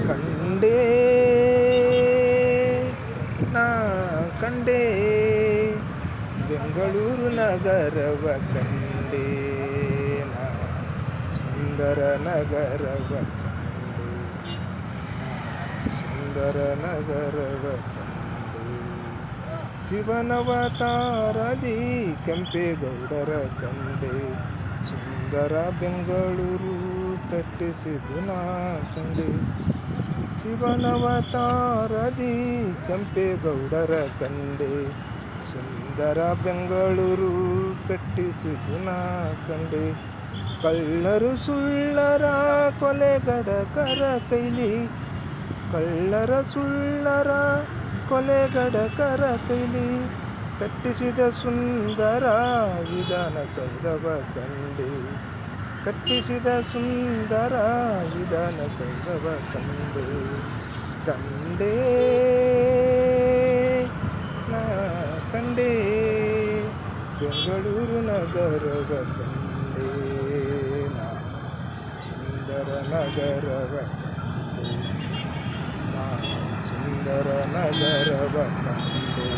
ಕಂಡೇ ನಾ ಕಂಡೇ ಬೆಂಗಳೂರು ನಗರವ ಕಂಡೇ ನಾ ಸುಂದರ ನಗರವ ಕಂಡೇ ಸುಂದರ ನಗರವ ಕಂಡೇ ಶಿವನವತಾರದಿ ಕೆಂಪೇಗೌಡರ ಕಂಡೆ ಸುಂದರ ಬೆಂಗಳೂರು ಕಟ್ಟಿಸಿದು ನಾ ಕಂಡೆ ಶಿವನವತಾರದಿ ಕೆಂಪೇಗೌಡರ ಕಂಡೆ ಸುಂದರ ಬೆಂಗಳೂರು ಕಟ್ಟಿಸಿದು ನಾ ಕಂಡೆ ಕಳ್ಳರು ಸುಳ್ಳರ ಕೊಲೆಗಡಕರ ಕೈಲಿ ಕಳ್ಳರ ಸುಳ್ಳರ ಕೊಲೆಗಡಕರ ಕೈಲಿ ಕಟ್ಟಿಸಿದ ಸುಂದರ ವಿಧಾನಸೌಧವ ಕಂಡೆ ಕಟ್ಟಿಸಿದ ಸುಂದರ ವಿಧಾನಸೌಧವ ಕಂಡೆ ಕಂಡೇ ನಾ ಕಂಡೇ ಬೆಂಗಳೂರು ನಗರವ ಕಂಡೇ ನಾ ಸುಂದರ ನಗರವ ಕಂಡೇ ನಾ ಸುಂದರ ನಗರವ ಕಂಡೇ